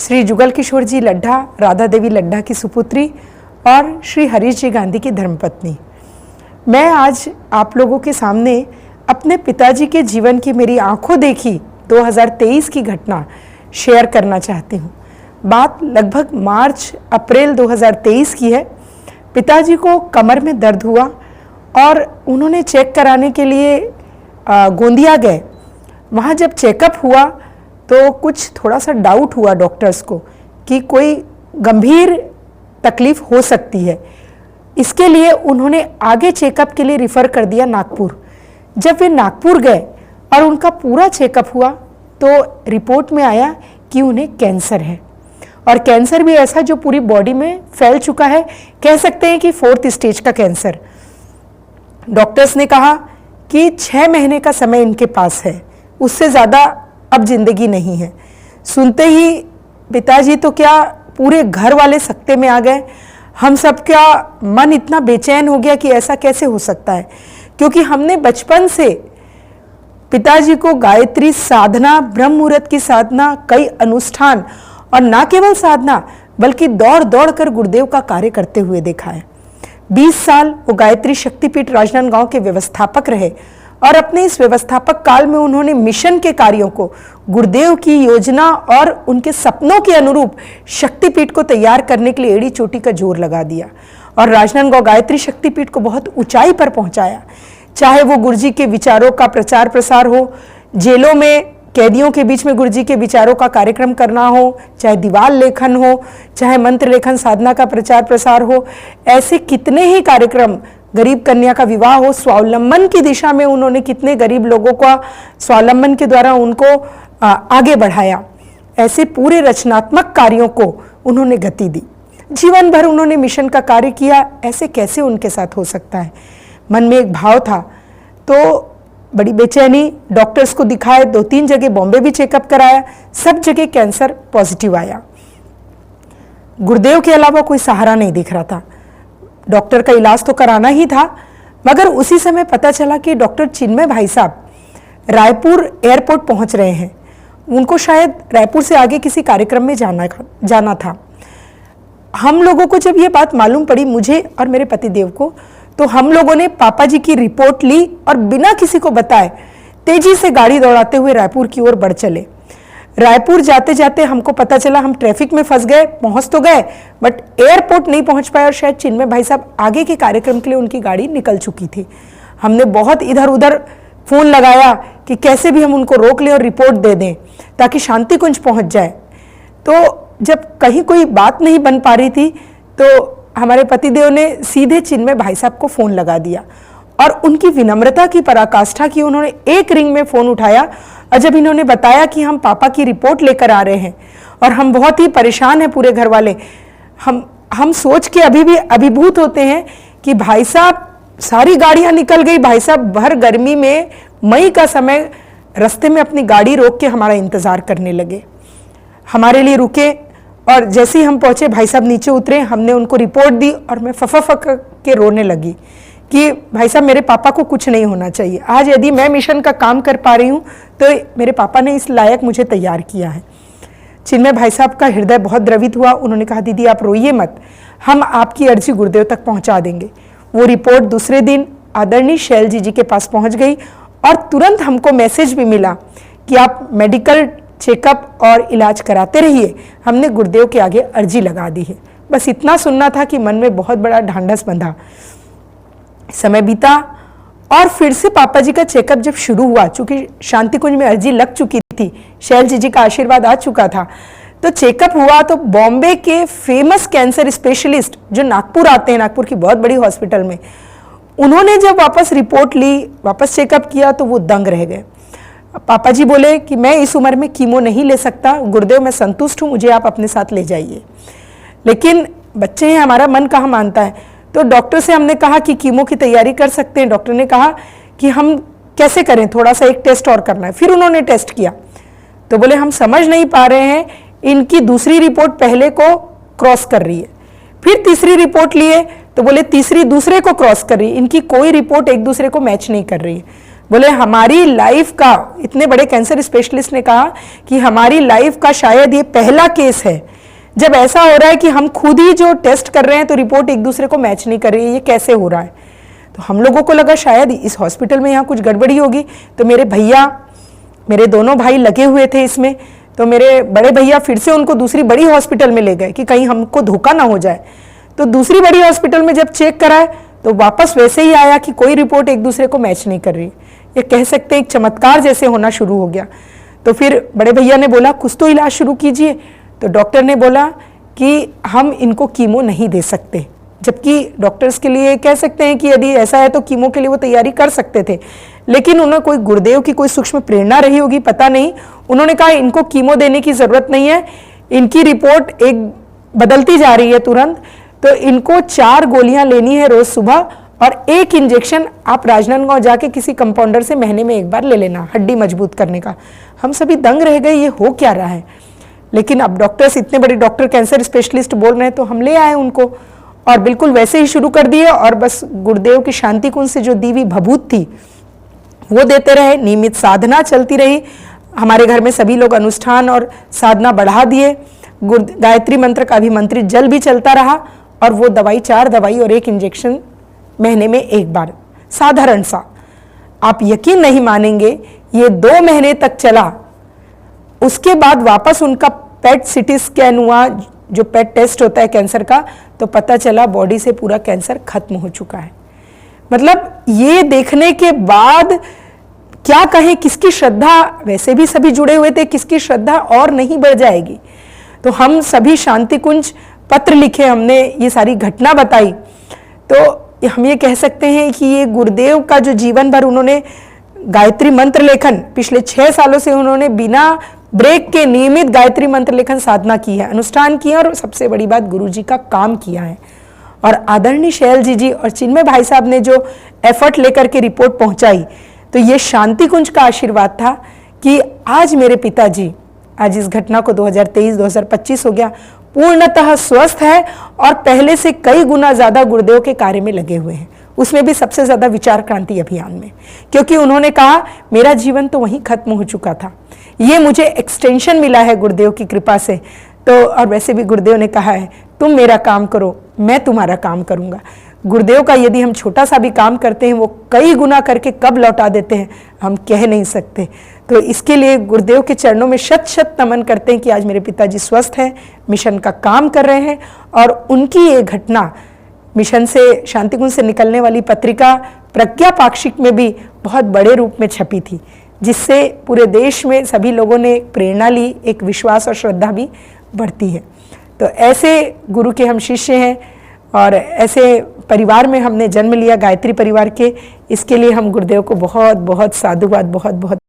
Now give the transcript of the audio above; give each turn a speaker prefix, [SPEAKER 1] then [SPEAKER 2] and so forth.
[SPEAKER 1] श्री जुगल किशोर जी लड्ढा, राधा देवी लड्ढा की सुपुत्री और श्री हरीश जी गांधी की धर्मपत्नी। मैं आज आप लोगों के सामने अपने पिताजी के जीवन की मेरी आंखों देखी 2023 की घटना शेयर करना चाहती हूँ। बात लगभग मार्च अप्रैल 2023 की है। पिताजी को कमर में दर्द हुआ और उन्होंने चेक कराने के लिए गोंदिया गए। वहाँ जब चेकअप हुआ तो कुछ थोड़ा सा डाउट हुआ डॉक्टर्स को कि कोई गंभीर तकलीफ हो सकती है। इसके लिए उन्होंने आगे चेकअप के लिए रिफ़र कर दिया नागपुर। जब वे नागपुर गए और उनका पूरा चेकअप हुआ तो रिपोर्ट में आया कि उन्हें कैंसर है, और कैंसर भी ऐसा जो पूरी बॉडी में फैल चुका है। कह सकते हैं कि 4th स्टेज का कैंसर। डॉक्टर्स ने कहा कि 6 महीने का समय इनके पास है, उससे ज़्यादा अब जिंदगी नहीं है। सुनते ही पिताजी तो क्या पूरे घर वाले सकते में आ गए। हम सब का मन इतना बेचैन हो गया कि ऐसा कैसे हो सकता है, क्योंकि हमने बचपन से पिताजी को गायत्री साधना, ब्रह्म मुहूर्त की साधना, कई अनुष्ठान और ना केवल साधना बल्कि दौड़ दौड़ कर गुरुदेव का कार्य करते हुए देखा है। 20 साल वो गायत्री शक्तिपीठ राजनांदगांव के व्यवस्थापक रहे और अपने इस व्यवस्थापक काल में उन्होंने मिशन के कार्यों को गुरुदेव की योजना और उनके सपनों के अनुरूप शक्तिपीठ को तैयार करने के लिए एड़ी चोटी का जोर लगा दिया और राजनांदगांव गायत्री शक्तिपीठ को बहुत ऊंचाई पर पहुंचाया। चाहे वो गुरुजी के विचारों का प्रचार प्रसार हो, जेलों में कैदियों के बीच में गुरुजी के विचारों का कार्यक्रम करना हो, चाहे दीवार लेखन हो, चाहे मंत्र लेखन साधना का प्रचार प्रसार हो, ऐसे कितने ही कार्यक्रम, गरीब कन्या का विवाह हो, स्वावलंबन की दिशा में उन्होंने कितने गरीब लोगों का स्वावलंबन के द्वारा उनको आगे बढ़ाया। ऐसे पूरे रचनात्मक कार्यों को उन्होंने गति दी। जीवन भर उन्होंने मिशन का कार्य किया। ऐसे कैसे उनके साथ हो सकता है? मन में एक भाव था, तो बड़ी बेचैनी, डॉक्टर्स को दिखाए, 2-3 जगह बॉम्बे भी चेकअप कराया, सब जगह कैंसर पॉजिटिव आया। गुरुदेव के अलावा कोई सहारा नहीं दिख रहा था। डॉक्टर का इलाज तो कराना ही था, मगर उसी समय पता चला कि डॉक्टर चिन्मय भाई साहब रायपुर एयरपोर्ट पहुंच रहे हैं। उनको शायद रायपुर से आगे किसी कार्यक्रम में जाना था। हम लोगों को जब ये बात मालूम पड़ी, मुझे और मेरे पतिदेव को, तो हम लोगों ने पापा जी की रिपोर्ट ली और बिना किसी को बताए तेजी से गाड़ी दौड़ाते हुए रायपुर की ओर बढ़ चले। रायपुर जाते जाते हमको पता चला हम ट्रैफिक में फंस गए। पहुंच तो गए बट एयरपोर्ट नहीं पहुंच पाए और शायद चिन्मय भाई साहब आगे के कार्यक्रम के लिए उनकी गाड़ी निकल चुकी थी। हमने बहुत इधर उधर फ़ोन लगाया कि कैसे भी हम उनको रोक लें और रिपोर्ट दे दें ताकि शांति कुंज पहुंच जाए। तो जब कहीं कोई बात नहीं बन पा रही थी तो हमारे पतिदेव ने सीधे चिन्मय भाई साहब को फ़ोन लगा दिया और उनकी विनम्रता की पराकाष्ठा की। उन्होंने एक रिंग में फ़ोन उठाया और जब इन्होंने बताया कि हम पापा की रिपोर्ट लेकर आ रहे हैं और हम बहुत ही परेशान हैं पूरे घर वाले, हम सोच के अभी भी अभिभूत होते हैं कि भाई साहब, सारी गाड़ियां निकल गई, भाई साहब भर गर्मी में मई का समय रास्ते में अपनी गाड़ी रोक के हमारा इंतज़ार करने लगे, हमारे लिए रुके। और जैसे ही हम पहुंचे, भाई साहब नीचे उतरे, हमने उनको रिपोर्ट दी और मैं फक के रोने लगी कि भाई साहब, मेरे पापा को कुछ नहीं होना चाहिए। आज यदि मैं मिशन का काम कर पा रही हूँ तो मेरे पापा ने इस लायक मुझे तैयार किया है। चिन्मय भाई साहब का हृदय बहुत द्रवित हुआ। उन्होंने कहा, दीदी आप रोइए मत, हम आपकी अर्जी गुरुदेव तक पहुँचा देंगे। वो रिपोर्ट दूसरे दिन आदरणीय शैल जी के पास पहुँच गई और तुरंत हमको मैसेज भी मिला कि आप मेडिकल चेकअप और इलाज कराते रहिए, हमने गुरुदेव के आगे अर्जी लगा दी है। बस इतना सुनना था कि मन में बहुत बड़ा ढांढस बंधा। समय बीता और फिर से पापा जी का चेकअप जब शुरू हुआ, चूंकि शांति कुंज में अर्जी लग चुकी थी, शैल जी का आशीर्वाद आ चुका था, तो चेकअप हुआ तो बॉम्बे के फेमस कैंसर स्पेशलिस्ट जो नागपुर आते हैं, नागपुर की बहुत बड़ी हॉस्पिटल में, उन्होंने जब वापस रिपोर्ट ली, वापस चेकअप किया तो वो दंग रह गए। पापा जी बोले कि मैं इस उम्र में कीमो नहीं ले सकता, गुरुदेव मैं संतुष्ट हूँ, मुझे आप अपने साथ ले जाइए। लेकिन बच्चे हैं, हमारा मन कहाँ मानता है। तो डॉक्टर से हमने कहा कि कीमो की तैयारी कर सकते हैं। डॉक्टर ने कहा कि हम कैसे करें, थोड़ा सा एक टेस्ट और करना है। फिर उन्होंने टेस्ट किया तो बोले हम समझ नहीं पा रहे हैं, इनकी दूसरी रिपोर्ट पहले को क्रॉस कर रही है। फिर तीसरी रिपोर्ट लिए तो बोले तीसरी दूसरे को क्रॉस कर रही है, इनकी कोई रिपोर्ट एक दूसरे को मैच नहीं कर रही है। बोले हमारी लाइफ का, इतने बड़े कैंसर स्पेशलिस्ट ने कहा कि हमारी लाइफ का शायद ये पहला केस है जब ऐसा हो रहा है कि हम खुद ही जो टेस्ट कर रहे हैं तो रिपोर्ट एक दूसरे को मैच नहीं कर रही है, ये कैसे हो रहा है। तो हम लोगों को लगा शायद इस हॉस्पिटल में यहाँ कुछ गड़बड़ी होगी। तो मेरे भैया, मेरे दोनों भाई लगे हुए थे इसमें, तो मेरे बड़े भैया फिर से उनको दूसरी बड़ी हॉस्पिटल में ले गए कि कहीं हमको धोखा ना हो जाए। तो दूसरी बड़ी हॉस्पिटल में जब चेक कराए तो वापस वैसे ही आया कि कोई रिपोर्ट एक दूसरे को मैच नहीं कर रही। ये कह सकते हैं एक चमत्कार जैसे होना शुरू हो गया। तो फिर बड़े भैया ने बोला कुछ तो इलाज शुरू कीजिए। तो डॉक्टर ने बोला कि हम इनको कीमो नहीं दे सकते, जबकि डॉक्टर्स के लिए कह सकते हैं कि यदि ऐसा है तो कीमो के लिए वो तैयारी कर सकते थे, लेकिन उन्हें कोई गुरुदेव की कोई सूक्ष्म प्रेरणा रही होगी, पता नहीं। उन्होंने कहा इनको कीमो देने की जरूरत नहीं है, इनकी रिपोर्ट एक बदलती जा रही है तुरंत, तो इनको 4 गोलियां लेनी है रोज सुबह और 1 इंजेक्शन आप राजनांदगांव जाके किसी कंपाउंडर से महीने में 1 बार ले लेना, हड्डी मजबूत करने का। हम सभी दंग रह गए, ये हो क्या रहा है। लेकिन अब डॉक्टर्स, इतने बड़े डॉक्टर कैंसर स्पेशलिस्ट बोल रहे हैं तो हम ले आए उनको और बिल्कुल वैसे ही शुरू कर दिए। और बस गुरुदेव की शांति कुंज से जो दी हुई भभूत थी वो देते रहे, नियमित साधना चलती रही। हमारे घर में सभी लोग अनुष्ठान और साधना बढ़ा दिए। गायत्री मंत्र का अभिमंत्रित जल भी चलता रहा और वो दवाई, 4 दवाई और 1 इंजेक्शन महीने में 1 बार, साधारण सा। आप यकीन नहीं मानेंगे, ये 2 महीने तक चला। उसके बाद वापस उनका पेट सिटी स्कैन हुआ, जो पेट टेस्ट होता है कैंसर का, तो पता चला बॉडी से पूरा कैंसर खत्म हो चुका है। मतलब ये देखने के बाद क्या कहें, किसकी श्रद्धा, वैसे भी सभी जुड़े हुए थे, किसकी श्रद्धा और नहीं बढ़ जाएगी। तो हम सभी शांति कुंज पत्र लिखे, हमने ये सारी घटना बताई। तो हम ये कह सकते हैं कि ये गुरुदेव का जो जीवन भर उन्होंने गायत्री मंत्र लेखन, पिछले 6 सालों से उन्होंने बिना ब्रेक के नियमित गायत्री मंत्र लेखन साधना की है, अनुष्ठान किया और सबसे बड़ी बात गुरु जी का काम किया है। और आदरणीय शैल जी और चिन्मय भाई साहब ने जो एफर्ट लेकर के रिपोर्ट पहुंचाई, तो ये शांति कुंज का आशीर्वाद था कि आज मेरे पिताजी, आज इस घटना को 2023-2025 हो गया, पूर्णतः स्वस्थ है और पहले से कई गुना ज्यादा गुरुदेव के कार्य में लगे हुए हैं। उसमें भी सबसे ज्यादा विचार क्रांति अभियान में, क्योंकि उन्होंने कहा मेरा जीवन तो वहीं खत्म हो चुका था, ये मुझे एक्सटेंशन मिला है गुरुदेव की कृपा से। तो और वैसे भी गुरुदेव ने कहा है तुम मेरा काम करो, मैं तुम्हारा काम करूंगा। गुरुदेव का यदि हम छोटा सा भी काम करते हैं वो कई गुना करके कब लौटा देते हैं हम कह नहीं सकते। तो इसके लिए गुरुदेव के चरणों में शत शत नमन करते हैं कि आज मेरे पिताजी स्वस्थ हैं, मिशन का काम कर रहे हैं। और उनकी ये घटना मिशन से, शांति कुंज से निकलने वाली पत्रिका प्रज्ञा पाक्षिक में भी बहुत बड़े रूप में छपी थी, जिससे पूरे देश में सभी लोगों ने प्रेरणा ली, एक विश्वास और श्रद्धा भी बढ़ती है। तो ऐसे गुरु के हम शिष्य हैं और ऐसे परिवार में हमने जन्म लिया, गायत्री परिवार के। इसके लिए हम गुरुदेव को बहुत बहुत साधुवाद, बहुत बहुत